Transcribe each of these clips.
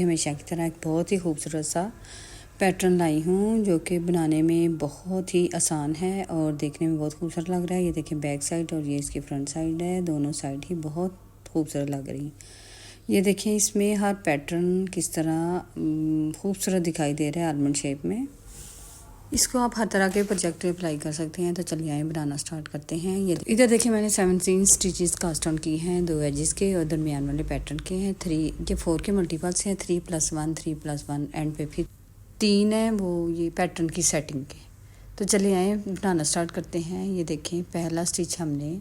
हमेशा की तरह एक बहुत ही खूबसूरत सा पैटर्न लाई हूँ जो कि बनाने में बहुत ही आसान है और देखने में बहुत खूबसूरत लग रहा है। ये देखिए बैक साइड और ये इसकी फ्रंट साइड है, दोनों साइड ही बहुत खूबसूरत लग रही है। ये देखिए इसमें हर पैटर्न किस तरह खूबसूरत दिखाई दे रहा है आलमंड शेप में। इसको आप हर तरह के प्रोजेक्ट पे अप्लाई कर सकते हैं। तो चलिए आए बनाना स्टार्ट करते हैं। ये इधर देखिए मैंने 17 स्टिचेस कास्ट ऑन की हैं, 2 एजेस के और दरमियान वाले पैटर्न के हैं। 3 ये 4 के मल्टीपल्स हैं, 3+1 3+1 एंड पे फिर 3 है वो ये पैटर्न की सेटिंग के। तो चलिए आए बनाना स्टार्ट करते हैं। ये देखें पहला स्टिच हमने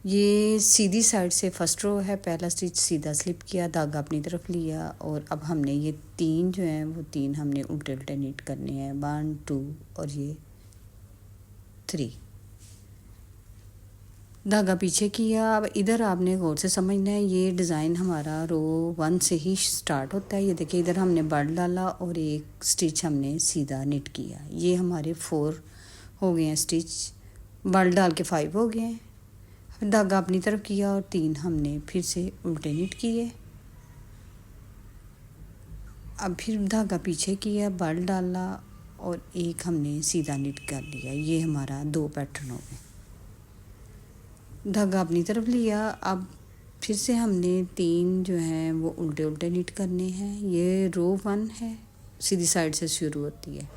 ये सीधी साइड से फर्स्ट रो है, पहला स्टिच सीधा स्लिप किया, धागा अपनी तरफ लिया और अब हमने ये 3 जो हैं वो 3 हमने उल्टे उल्टे नीट करने हैं, 1 2 और ये 3। धागा पीछे किया। अब इधर आपने गौर से समझना है, ये डिज़ाइन हमारा रो 1 से ही स्टार्ट होता है। ये देखिए इधर हमने बर्ड डाला और एक स्टिच हमने सीधा निट किया। ये हमारे 4 हो गए हैं स्टिच, बर्ड डाल के 5 हो गए हैं। धागा अपनी तरफ किया और 3 हमने फिर से उल्टे निट किए। अब फिर धागा पीछे किया, बल डाला और एक हमने सीधा निट कर लिया। ये हमारा 2 पैटर्न हो गए। धागा अपनी तरफ लिया। अब फिर से हमने 3 जो हैं वो उल्टे उल्टे निट करने हैं। ये रो 1 है, सीधी साइड से शुरू होती है।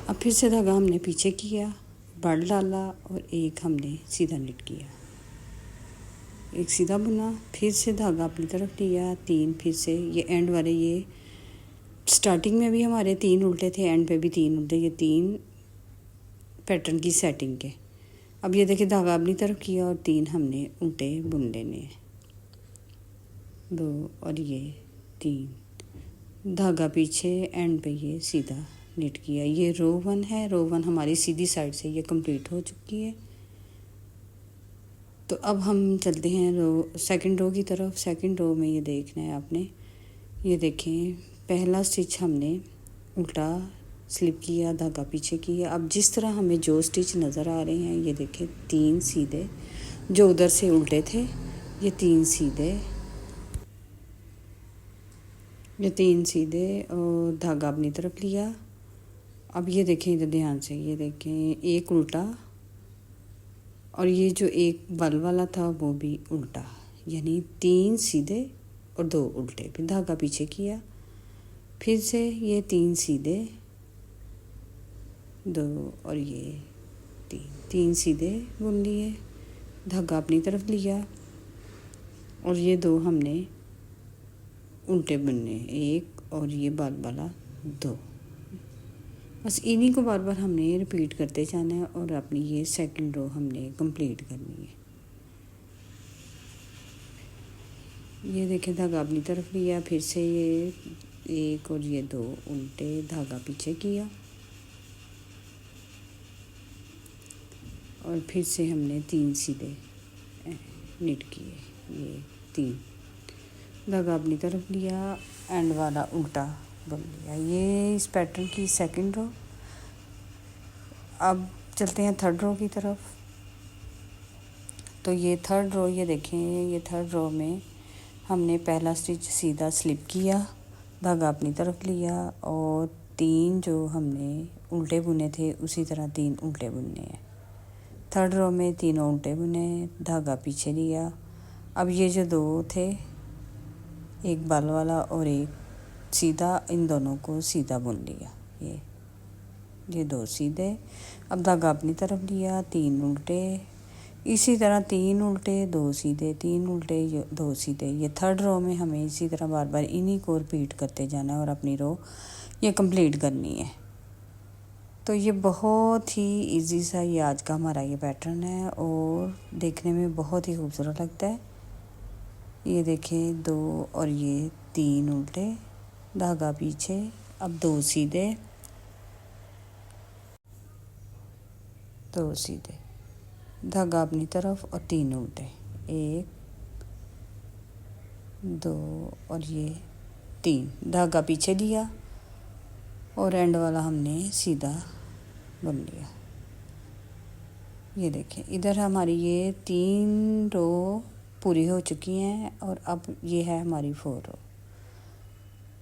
अब फिर से धागा हमने पीछे किया, बल डाला और एक हमने सीधा निट किया, एक सीधा बुना, फिर से धागा अपनी तरफ लिया, 3 फिर से ये एंड वाले, ये स्टार्टिंग में भी हमारे 3 उल्टे थे, एंड पे भी 3 उल्टे, ये 3 पैटर्न की सेटिंग के। अब ये देखिए धागा अपनी तरफ किया और 3 हमने उल्टे बुन लेने हैं, 2 और ये 3, धागा पीछे, एंड पे ये सीधा निट किया। ये रो 1 है, रो 1 हमारी सीधी साइड से ये कंप्लीट हो चुकी है। तो अब हम चलते हैं सेकंड रो की तरफ। सेकंड रो में ये देखना है आपने, ये देखें पहला स्टिच हमने उल्टा स्लिप किया, धागा पीछे किया। अब जिस तरह हमें जो स्टिच नज़र आ रहे हैं, ये देखें 3 सीधे जो उधर से उल्टे थे, ये 3 सीधे, ये 3 सीधे और धागा अपनी तरफ लिया। अब ये देखें इधर ध्यान से, ये देखें एक उल्टा और ये जो एक बल वाला था वो भी उल्टा, यानी 3 सीधे और 2 उल्टे। फिर धागा पीछे किया, फिर से ये 3 सीधे, 2 और ये 3 सीधे बुन लिए, धागा अपनी तरफ लिया और ये 2 हमने उल्टे बुनने, एक और ये बल वाला 2। बस इन्हीं को बार बार हमने रिपीट करते जाना है और अपनी ये सेकंड रो हमने कंप्लीट करनी है। ये देखें धागा अपनी तरफ लिया, फिर से ये एक और ये 2 उल्टे, धागा पीछे किया और फिर से हमने 3 सीधे निट किए, ये 3, धागा अपनी तरफ लिया, एंड वाला उल्टा बुन लिया। ये इस पैटर्न की सेकंड रो। अब चलते हैं थर्ड रो की तरफ। तो ये थर्ड रो, ये देखें ये थर्ड रो में हमने पहला स्टिच सीधा स्लिप किया, धागा अपनी तरफ लिया और 3 जो हमने उल्टे बुने थे उसी तरह 3 उल्टे बुनने हैं। थर्ड रो में 3 उल्टे बुने, धागा पीछे लिया। अब ये जो 2 थे, एक बल वाला और एक सीधा, इन दोनों को सीधा बुन लिया, ये 2 सीधे। अब धागा अपनी तरफ लिया, 3 उल्टे, इसी तरह 3 उल्टे 2 सीधे, 3 उल्टे 2 सीधे। ये थर्ड रो में हमें इसी तरह बार बार इन्हीं को रिपीट करते जाना है और अपनी रो ये कंप्लीट करनी है। तो ये बहुत ही इजी सा ये आज का हमारा ये पैटर्न है और देखने में बहुत ही खूबसूरत लगता है। ये देखें 2 और ये 3 उल्टे, धागा पीछे, अब 2 सीधे, 2 सीधे, धागा अपनी तरफ और 3 उल्टे, 1 2 और ये 3, धागा पीछे लिया और एंड वाला हमने सीधा बुन लिया। ये देखें इधर हमारी ये 3 रो पूरी हो चुकी हैं और अब ये है हमारी 4 रो।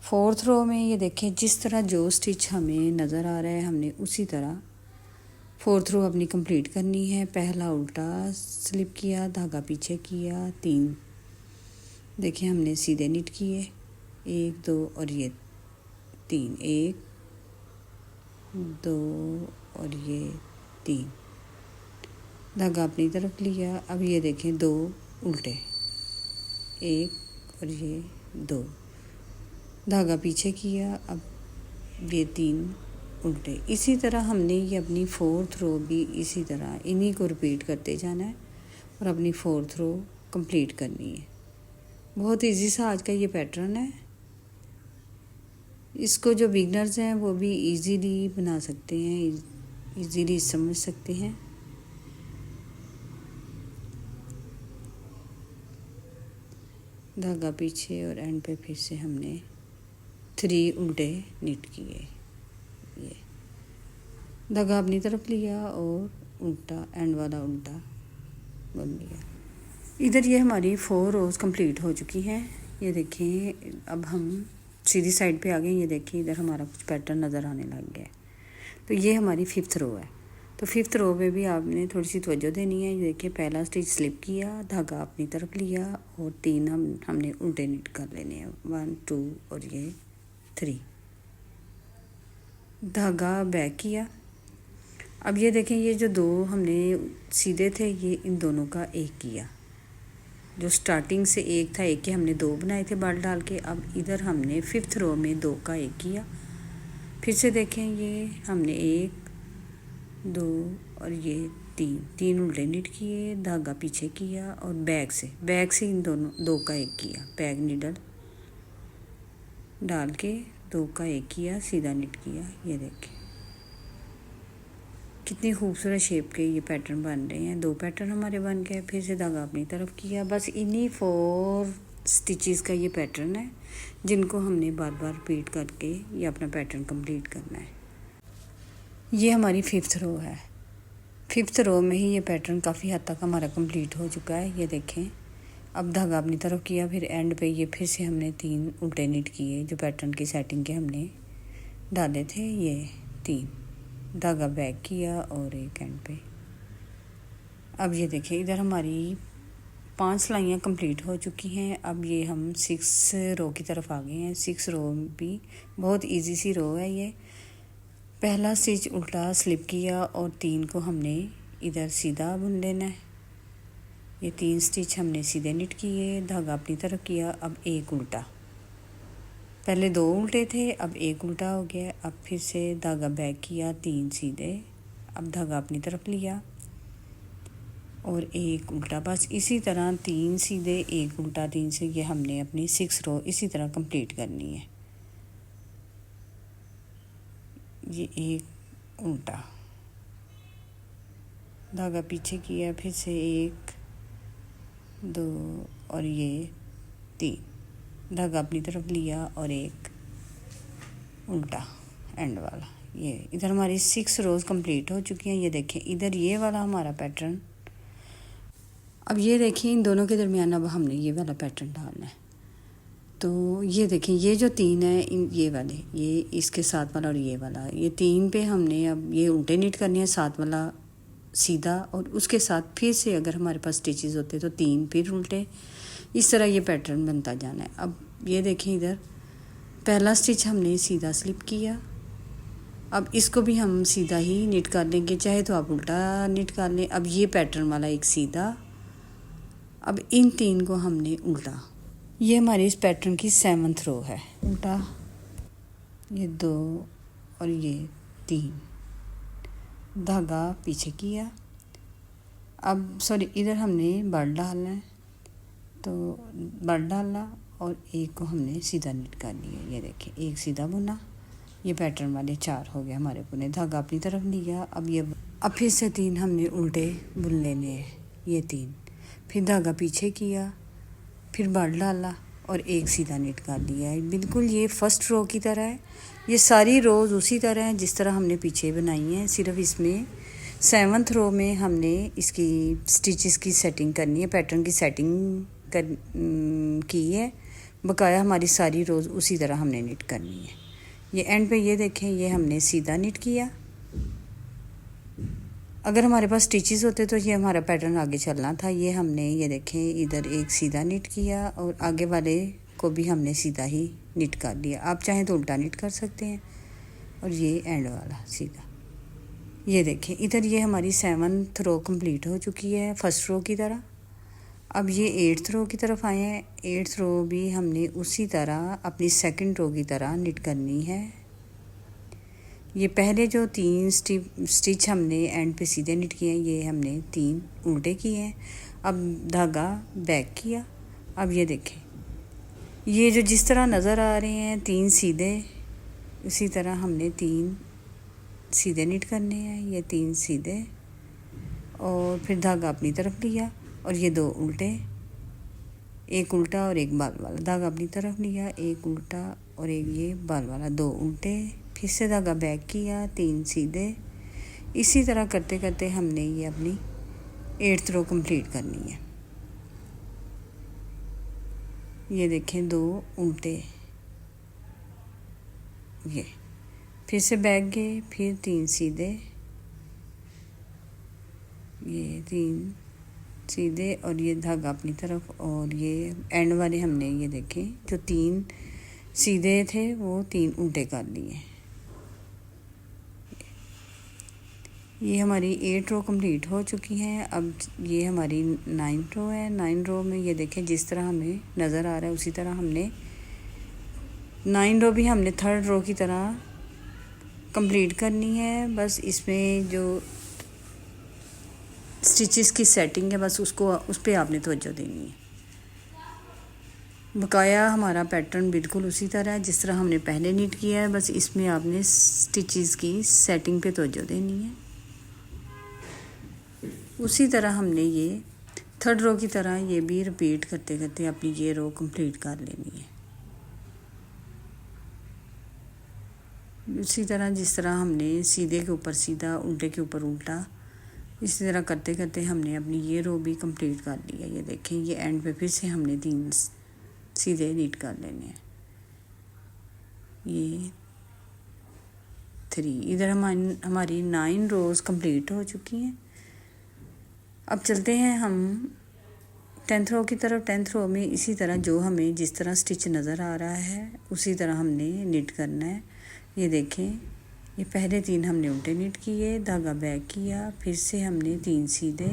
फोर्थ रो में ये देखें जिस तरह जो स्टिच हमें नज़र आ रहा है हमने उसी तरह फोर्थ रो अपनी कंप्लीट करनी है। पहला उल्टा स्लिप किया, धागा पीछे किया, 3 देखिए हमने सीधे निट किए, 1 2 और ये 3, 1 2 और ये 3 धागा अपनी तरफ लिया। अब ये देखें 2 उल्टे, 1 और ये 2 धागा पीछे किया, अब ये 3 उल्टे। इसी तरह हमने ये अपनी फोर्थ रो भी इसी तरह इन्हीं को रिपीट करते जाना है और अपनी फोर्थ रो कंप्लीट करनी है। बहुत इजी सा आज का ये पैटर्न है, इसको जो बिगनर्स हैं वो भी इजीली बना सकते हैं, इजीली समझ सकते हैं। धागा पीछे और एंड पे फिर से हमने 3 उल्टे निट किए, ये धागा अपनी तरफ लिया और उल्टा एंड वाला उल्टा बुन लिया। इधर ये हमारी 4 रोज़ कंप्लीट हो चुकी हैं। ये देखें अब हम सीधी साइड पे आ गए। ये देखिए इधर हमारा कुछ पैटर्न नज़र आने लग गया है। तो ये हमारी 5th रो है। तो 5th रो में भी आपने थोड़ी सी तवज्जो देनी है। ये देखिए पहला स्टिच स्लिप किया, धागा अपनी तरफ लिया और 3 हमने उल्टे निट कर लेने हैं, 1 2 और ये 3 धागा बैक किया। अब ये देखें ये जो 2 हमने सीधे थे ये इन दोनों का एक किया। जो स्टार्टिंग से एक था, एक के हमने 2 बनाए थे बाल डाल के। अब इधर हमने 5th रो में 2 का एक किया। फिर से देखें ये हमने 1 2 और ये 3 उल्टे निट किए, धागा पीछे किया और बैक से इन दोनों 2 का एक किया। बैक नीडल डाल के 2 का एक किया, सीधा निट किया। ये देखें कितनी खूबसूरत शेप के ये पैटर्न बन रहे हैं। 2 पैटर्न हमारे बन गए। फिर से धागा अपनी तरफ किया। बस इन्हीं 4 स्टिचेस का ये पैटर्न है जिनको हमने बार बार रिपीट करके ये अपना पैटर्न कंप्लीट करना है। ये हमारी 5th रो है। 5th रो में ही ये पैटर्न काफ़ी हद तक हमारा कंप्लीट हो चुका है। ये देखें अब धागा अपनी तरफ किया, फिर एंड पे ये फिर से हमने 3 उल्टे निट किए जो पैटर्न की सेटिंग के हमने डाले थे। ये 3 धागा बैक किया और एक एंड पे। अब ये देखिए इधर हमारी 5 सिलाइयाँ कंप्लीट हो चुकी हैं। अब ये हम 6 रो की तरफ आ गए हैं। 6 रो भी बहुत इजी सी रो है। ये पहला स्टिच उल्टा स्लिप किया और 3 को हमने इधर सीधा बुन लेना है। ये 3 स्टिच हमने सीधे निट किए, धागा अपनी तरफ किया। अब एक उल्टा, पहले 2 उल्टे थे अब एक उल्टा हो गया। अब फिर से धागा बैक किया, 3 सीधे, अब धागा अपनी तरफ लिया और एक उल्टा। बस इसी तरह 3 सीधे 1 उल्टा 3 से ये हमने अपनी 6 रो इसी तरह कंप्लीट करनी है। ये एक उल्टा, धागा पीछे किया, फिर से 1 2 और ये 3 धागा अपनी तरफ लिया और एक उल्टा एंड वाला। ये इधर हमारी 6 रोज़ कंप्लीट हो चुकी हैं। ये देखें इधर ये वाला हमारा पैटर्न। अब ये देखिए इन दोनों के दरमियान अब हमने ये वाला पैटर्न डालना है। तो ये देखें ये जो 3 है ये वाले, ये इसके साथ वाला और ये वाला, ये 3 पे हमने अब ये उल्टे निट करने हैं, साथ वाला सीधा और उसके साथ फिर से अगर हमारे पास स्टिचेस होते तो 3 फिर उल्टे, इस तरह ये पैटर्न बनता जाना है। अब ये देखें इधर पहला स्टिच हमने सीधा स्लिप किया। अब इसको भी हम सीधा ही निट कर लेंगे, चाहे तो आप उल्टा निट कर लें। अब ये पैटर्न वाला एक सीधा, अब इन 3 को हमने उल्टा। ये हमारी इस पैटर्न की 7th रो है। उल्टा ये 2 और ये 3 धागा पीछे किया। अब सॉरी इधर हमने बल डालना है तो बल डाला और एक को हमने सीधा निट कर लिया। ये देखिए एक सीधा बुना, ये पैटर्न वाले 4 हो गए हमारे बुने। धागा अपनी तरफ लिया। अब फिर से 3 हमने उल्टे बुन लेने हैं, ये 3, फिर धागा पीछे किया, फिर बल डाला और एक सीधा निट कर लिया है। बिल्कुल ये फर्स्ट रो की तरह है। ये सारी रोज़ उसी तरह है जिस तरह हमने पीछे बनाई हैं, सिर्फ इसमें 7th रो में हमने इसकी स्टिचेस की सेटिंग करनी है, पैटर्न की सेटिंग की है। बकाया हमारी सारी रोज़ उसी तरह हमने निट करनी है। ये एंड पे ये देखें, ये हमने सीधा निट किया। अगर हमारे पास स्टिचेस होते तो ये हमारा पैटर्न आगे चलना था। ये हमने ये देखें इधर एक सीधा निट किया और आगे वाले को भी हमने सीधा ही निट कर लिया। आप चाहें तो उल्टा निट कर सकते हैं। और ये एंड वाला सीधा, ये देखें इधर ये हमारी 7th रो कंप्लीट हो चुकी है फर्स्ट रो की तरह। अब ये 8th रो की तरफ आए हैं। 8th रो भी हमने उसी तरह अपनी 2nd रो की तरह निट करनी है। ये पहले जो 3 स्टिच हमने एंड पे सीधे निट किए हैं, ये हमने 3 उल्टे किए हैं। अब धागा बैक किया। अब ये देखें, ये जो जिस तरह नज़र आ रहे हैं 3 सीधे, उसी तरह हमने 3 सीधे निट करने हैं। ये 3 सीधे और फिर धागा अपनी तरफ लिया और ये 2 उल्टे, एक उल्टा और एक बाल वाला। धागा अपनी तरफ लिया, एक उल्टा और एक ये बाल वाला, 2 उल्टे, फिर से धागा बैक किया, 3 सीधे। इसी तरह करते करते हमने ये अपनी 8th रो कंप्लीट करनी है। ये देखें 2 उल्टे, ये फिर से बैक गए, फिर 3 सीधे, ये 3 सीधे और ये धागा अपनी तरफ। और ये एंड वाले हमने ये देखें जो 3 सीधे थे वो 3 उल्टे कर लिए। ये हमारी 8 रो कंप्लीट हो चुकी हैं। अब ये हमारी 9 रो है। 9 रो में ये देखें जिस तरह हमें नज़र आ रहा है उसी तरह हमने 9 रो भी हमने 3rd रो की तरह कंप्लीट करनी है। बस इसमें जो स्टिचेस की सेटिंग है बस उसको उस पर आपने तवज्जो देनी है। बकाया हमारा पैटर्न बिल्कुल उसी तरह है जिस तरह हमने पहले निट किया है। बस इसमें आपने स्टिचेस की सेटिंग पे तवज्जो देनी है। उसी तरह हमने ये 3rd रो की तरह ये भी रिपीट करते करते अपनी ये रो कंप्लीट कर लेनी है। उसी तरह जिस तरह हमने सीधे के ऊपर सीधा, उल्टे के ऊपर उल्टा, इसी तरह करते करते हमने अपनी ये रो भी कंप्लीट कर ली है। ये देखें ये एंड पे फिर से हमने 3 सीधे नीट कर लेने हैं। ये 3, इधर हमारी 9 रोज़ कंप्लीट हो चुकी हैं। अब चलते हैं हम 10th रो की तरफ। 10th रो में इसी तरह जो हमें जिस तरह स्टिच नज़र आ रहा है उसी तरह हमने निट करना है। ये देखें ये पहले 3 हमने उल्टे निट किए, धागा बैक किया, फिर से हमने 3 सीधे,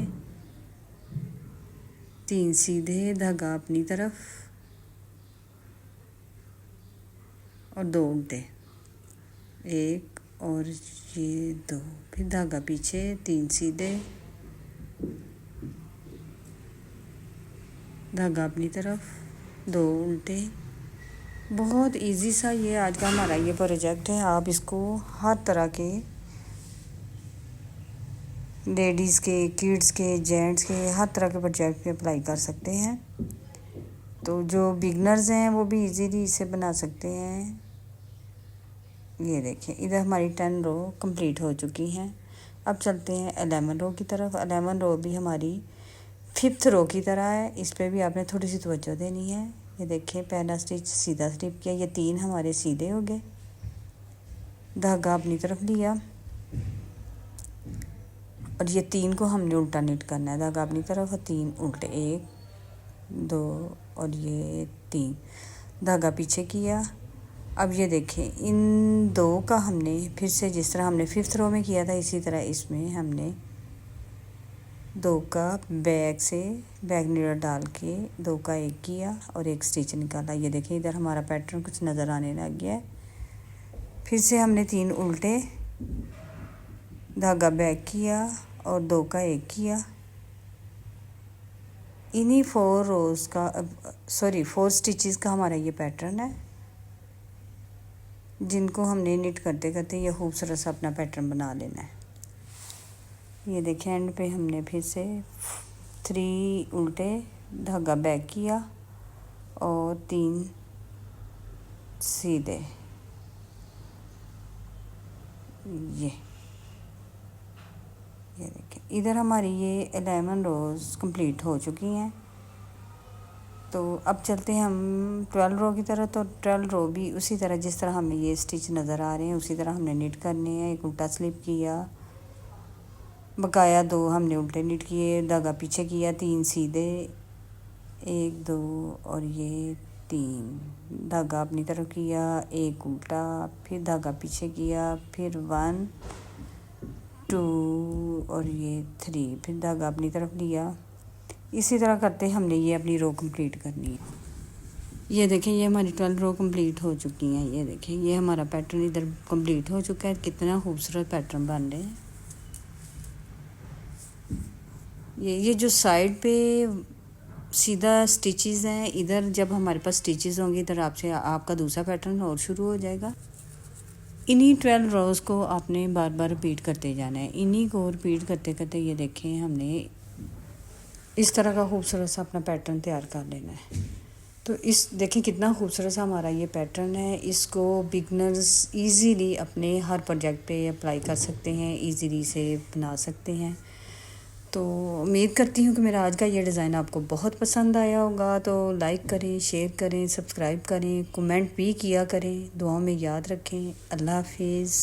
3 सीधे, धागा अपनी तरफ और 2 उल्टे, 1 और ये 2, फिर धागा पीछे, 3 सीधे, धागा अपनी तरफ, 2 उल्टे। बहुत इजी सा ये आज का हमारा ये प्रोजेक्ट है। आप इसको हर तरह के लेडीज़ के, किड्स के, जेंट्स के हर तरह के प्रोजेक्ट पे अप्लाई कर सकते हैं। तो जो बिगनर्स हैं वो भी इजीली इसे बना सकते हैं। ये देखें इधर हमारी 10 रो कंप्लीट हो चुकी हैं। अब चलते हैं 11 रो की तरफ। 11 रो भी हमारी 5th रो की तरह है। इस पर भी आपने थोड़ी सी तवज्जो देनी है। ये देखें पहला स्टिच सीधा स्लिप किया, ये 3 हमारे सीधे हो गए, धागा अपनी तरफ लिया और ये 3 को हमने उल्टा निट करना है। धागा अपनी तरफ और 3 उल्टे, 1 2 और ये 3, धागा पीछे किया। अब ये देखें इन 2 का हमने फिर से जिस तरह हमने 5th रो में किया था इसी तरह इसमें हमने 2 का बैक से बैक नीडल डाल के 2 का 1 किया और 1 स्टिच निकाला। ये देखें इधर हमारा पैटर्न कुछ नज़र आने लग गया है। फिर से हमने 3 उल्टे, धागा बैक किया और 2 का 1 किया। इन्हीं 4 रोज़ का 4 स्टिचेस का हमारा ये पैटर्न है जिनको हमने निट करते करते ये खूबसूरत सा अपना पैटर्न बना लेना है। ये देखें एंड पे हमने फिर से 3 उल्टे, धागा बैक किया और 3 सीधे। ये देखें इधर हमारी ये 11 रोज़ कंप्लीट हो चुकी हैं। तो अब चलते हैं हम 12 रो की तरह। तो 12 रो भी उसी तरह जिस तरह हमें ये स्टिच नज़र आ रहे हैं उसी तरह हमने निट करने हैं। एक उल्टा स्लिप किया, बकाया 2 हमने उल्टे निट किए, धागा पीछे किया, 3 सीधे, 1 2 और ये 3 धागा अपनी तरफ किया, एक उल्टा, फिर धागा पीछे किया, फिर 1 2 और ये 3, फिर धागा अपनी तरफ लिया। इसी तरह करते हमने ये अपनी रो कंप्लीट करनी है। ये देखें, ये हमारी 12 रो कंप्लीट हो चुकी हैं। ये देखें, ये हमारा पैटर्न इधर कंप्लीट हो चुका है। कितना खूबसूरत पैटर्न बन रहे हैं। ये जो साइड पे सीधा स्टिचेस हैं, इधर जब हमारे पास स्टिचेस होंगे इधर आपसे आपका दूसरा पैटर्न और शुरू हो जाएगा। इन्हीं 12 रोज़ को आपने बार बार रिपीट करते जाना है। इन्हीं को रिपीट करते करते ये देखें हमने इस तरह का खूबसूरत सा अपना पैटर्न तैयार कर लेना है। तो इस देखें कितना खूबसूरत सा हमारा ये पैटर्न है। इसको बिगनर्स इजीली अपने हर प्रोजेक्ट पे अप्लाई कर सकते हैं, इजीली से बना सकते हैं। तो उम्मीद करती हूँ कि मेरा आज का ये डिज़ाइन आपको बहुत पसंद आया होगा। तो लाइक करें, शेयर करें, सब्सक्राइब करें, कमेंट भी किया करें, दुआओं में याद रखें। अल्लाह हाफिज़।